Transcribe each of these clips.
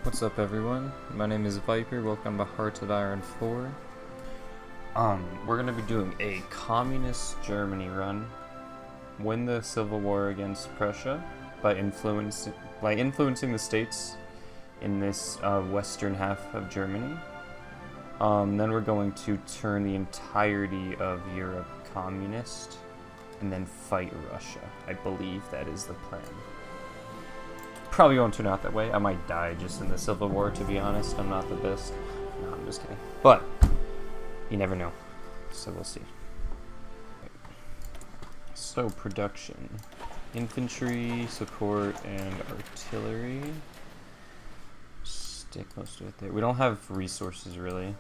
What's up, everyone? My name is Viper. Welcome to Heart of Iron 4. We're gonna be doing a communist Germany run. Win the civil war against Prussia by influencing the states in this western half of Germany. Then we're going to turn the entirety of Europe communist, and then fight Russia. I believe that is the plan. Probably won't turn out that way. I might die just in the Civil War, to be honest. I'm not the best. No, I'm just kidding. But you never know. So we'll see. So production. Infantry, support, and artillery. Stick most of it there. We don't have resources, really.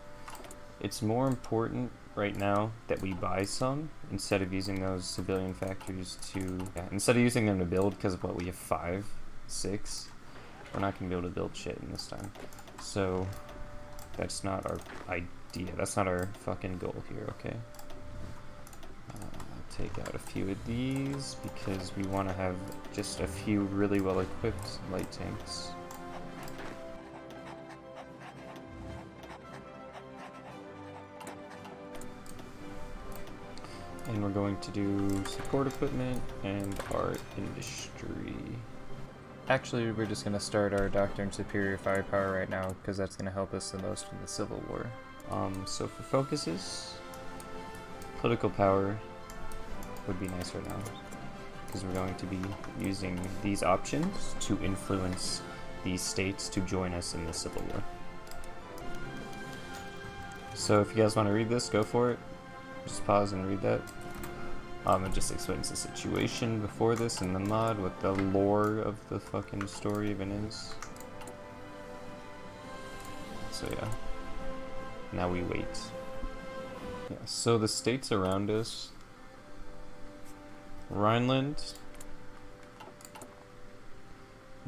It's more important right now that we buy some instead of using those civilian factories to... instead of using them to build, because of what we have 5. 6, we're not gonna be able to build shit in this time. So that's not our idea. That's not our fucking goal here, okay? Take out a few of these because we want to have just a few really well equipped light tanks. And we're going to do support equipment and our industry. Actually, we're just going to start our Doctrine Superior Firepower right now, because that's going to help us the most in the Civil War. So for focuses, political power would be nice right now, because we're going to be using these options to influence these states to join us in the Civil War. So if you guys want to read this, go for it. Just pause and read that. It just explains the situation before this in the mod, what the lore of the fucking story even is. So yeah. Now we wait. Yeah, so the states around us. Rhineland.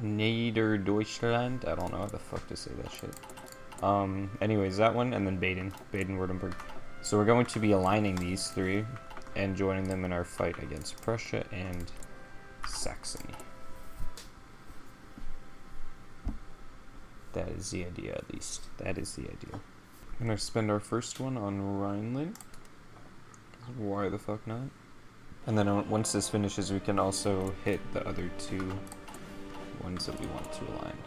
Niederdeutschland. I don't know how the fuck to say that shit. Anyways, that one, and then Baden-Württemberg. So we're going to be aligning these 3 and joining them in our fight against Prussia and Saxony. That is the idea, at least. That is the idea. I'm gonna spend our first one on Rhineland. Why the fuck not? And then once this finishes, we can also hit the other 2 ones that we want to align.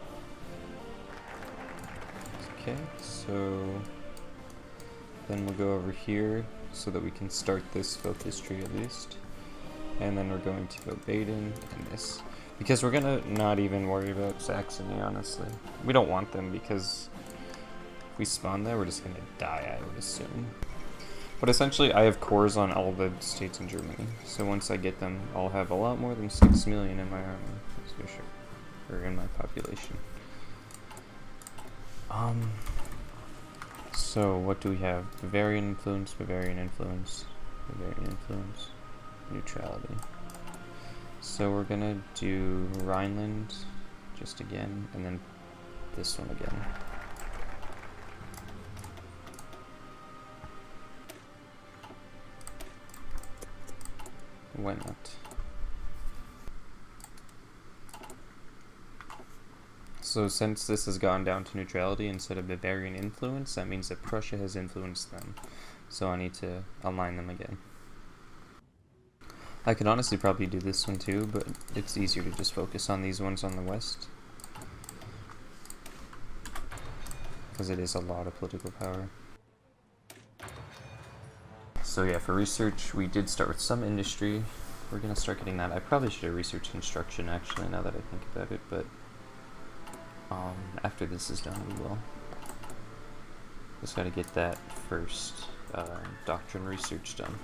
Okay, so then we'll go over here so that we can start this focus tree at least. And then we're going to go Baden and this. Because we're gonna not even worry about Saxony, honestly. We don't want them because if we spawn there, we're just gonna die, I would assume. But essentially, I have cores on all the states in Germany. So once I get them, I'll have a lot more than 6 million in my army, that's for sure. Or in my population. So what do we have? Bavarian influence, Bavarian influence, Bavarian influence, neutrality. So we're gonna do Rhineland just again, and then this one again. Why not? So since this has gone down to neutrality instead of Bavarian influence, that means that Prussia has influenced them. So I need to align them again. I could honestly probably do this one too, but it's easier to just focus on these ones on the west. Because it is a lot of political power. So yeah, for research, we did start with some industry. We're going to start getting that. I probably should have researched construction actually, now that I think about it, but after this is done, we will. Just gotta get that first doctrine research done.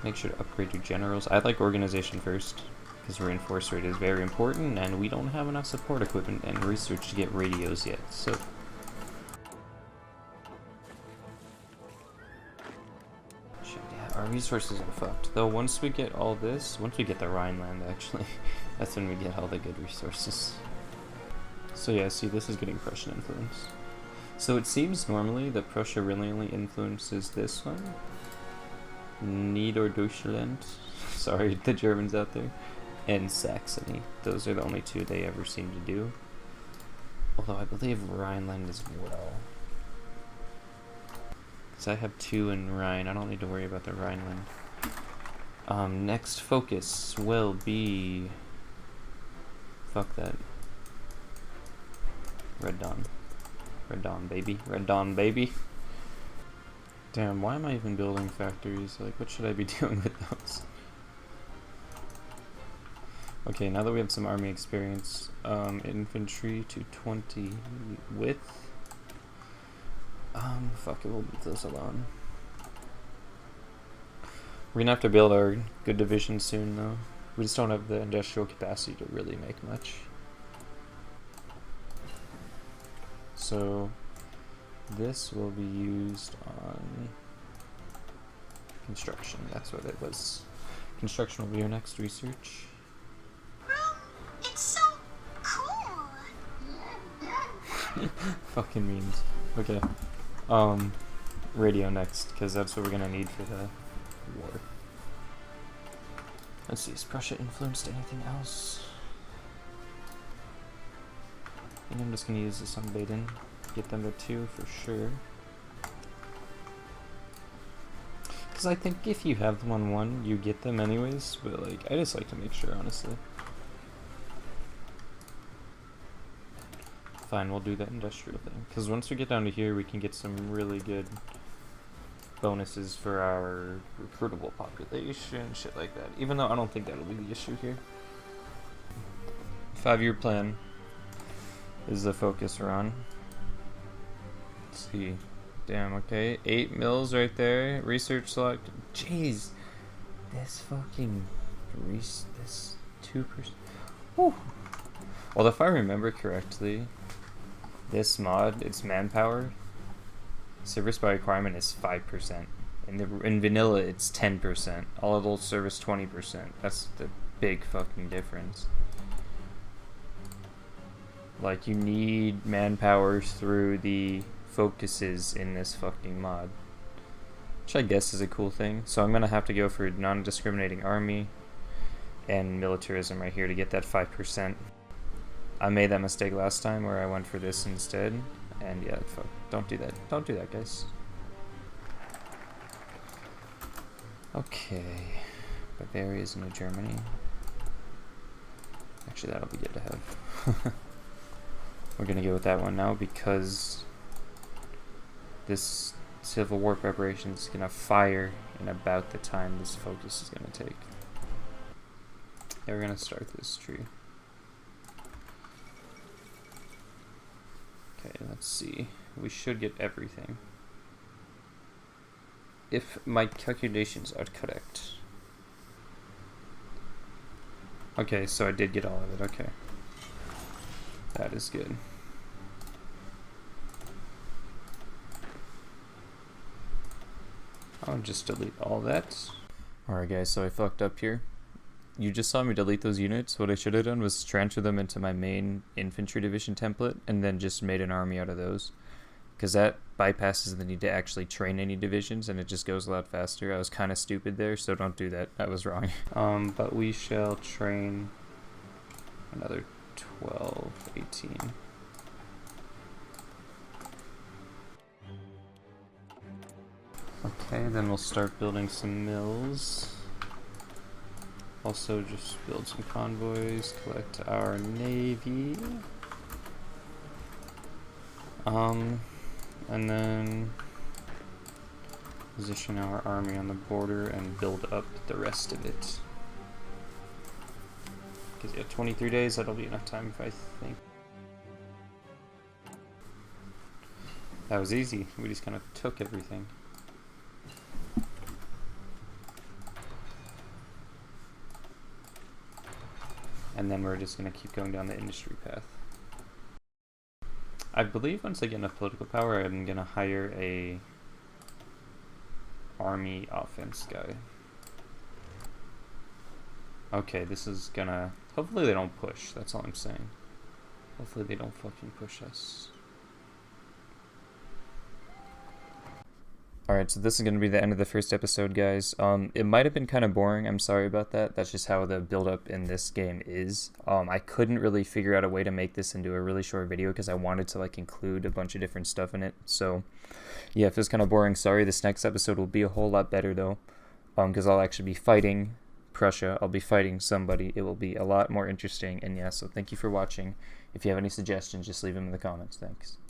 Make sure to upgrade your generals. I'd like organization first, because reinforce rate is very important, and we don't have enough support equipment and research to get radios yet, so... Our resources are fucked. Though once we get all this, once we get the Rhineland actually, that's when we get all the good resources. So yeah, see, this is getting Prussian influence. So it seems normally that Prussia really only influences this one. Niederdeutschland. Sorry, the Germans out there. and Saxony. Those are the only two they ever seem to do. Although I believe Rhineland as well. Because I have 2 in Rhine. I don't need to worry about the Rhineland. Next focus will be... Fuck that. Red Dawn. Red Dawn, baby. Red Dawn, baby. Damn, why am I even building factories? Like, what should I be doing with those? Okay, now that we have some army experience, infantry to 20 width. Fuck it, we'll leave those alone. We're gonna have to build our good division soon, though. We just don't have the industrial capacity to really make much. So, this will be used on construction. That's what it was. Construction will be our next research. It's so cool. Fucking memes. Okay. Radio next, because that's what we're gonna need for the war. Let's see, has Prussia influenced anything else? I think I'm just gonna use this on Baden. Get them to 2 for sure. Because I think if you have them on 1, you get them anyways, but like, I just like to make sure, honestly. Fine, we'll do that industrial thing. Because once we get down to here, we can get some really good bonuses for our recruitable population, shit like that. Even though I don't think that'll be the issue here. 5-year plan is the focus we're on. Let's see. Damn, okay. 8 mills right there. Research select. Jeez. This fucking... this 2%. Whew. Well, if I remember correctly, this mod, its manpower, service by requirement is 5%. In vanilla, it's 10%. All adult service, 20%. That's the big fucking difference. Like, you need manpower through the focuses in this fucking mod. Which I guess is a cool thing. So I'm gonna have to go for non-discriminating army and militarism right here to get that 5%. I made that mistake last time where I went for this instead. And yeah, fuck. Don't do that. Don't do that, guys. Okay. Bavaria is New Germany. Actually, that'll be good to have. We're gonna go with that one now because this Civil War preparation is gonna fire in about the time this focus is gonna take. Yeah, we're gonna start this tree. Okay, let's see. We should get everything. If my calculations are correct. Okay, so I did get all of it, okay. That is good. I'll just delete all that. Alright guys, so I fucked up here. You just saw me delete those units. What I should have done was transfer them into my main infantry division template and then just made an army out of those. Because that bypasses the need to actually train any divisions and it just goes a lot faster. I was kind of stupid there, so don't do that. I was wrong. But we shall train another 12, 18. Okay, then we'll start building some mills. Also just build some convoys, collect our navy. And then position our army on the border and build up the rest of it. Because yeah, 23 days, that'll be enough time if I think. That was easy, we just kind of took everything. And then we're just going to keep going down the industry path. I believe once I get enough political power, I'm going to hire a army offense guy. Okay, this is gonna... Hopefully they don't push, that's all I'm saying. Hopefully they don't fucking push us. Alright, so this is going to be the end of the first episode, guys. It might have been kind of boring. I'm sorry about that. That's just how the build-up in this game is. I couldn't really figure out a way to make this into a really short video because I wanted to, like, include a bunch of different stuff in it. So, yeah, if it's kind of boring, sorry. This next episode will be a whole lot better, though, because I'll actually be fighting Prussia. I'll be fighting somebody. It will be a lot more interesting, and yeah, so thank you for watching. If you have any suggestions, just leave them in the comments. Thanks.